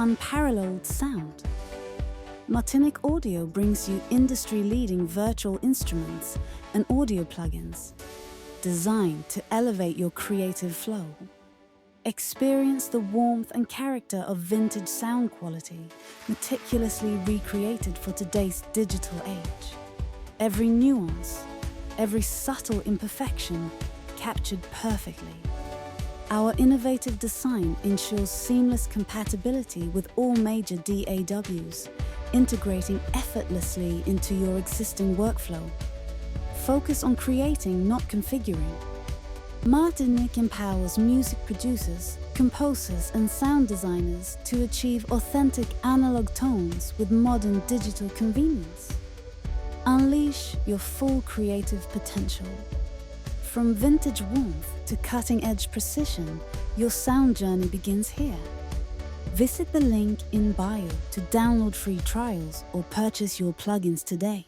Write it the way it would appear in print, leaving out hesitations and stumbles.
unparalleled sound. Martinic Audio brings you industry-leading virtual instruments and audio plugins designed to elevate your creative flow. Experience the warmth and character of vintage sound quality, meticulously recreated for today's digital age. Every nuance, every subtle imperfection captured perfectly. Our innovative design ensures seamless compatibility with all major DAWs, integrating effortlessly into your existing workflow. Focus on creating, not configuring. Martinic empowers music producers, composers, and sound designers to achieve authentic analog tones with modern digital convenience. Unleash your full creative potential. From vintage warmth to cutting-edge precision, your sound journey begins here. Visit the link in bio to download free trials or purchase your plugins today.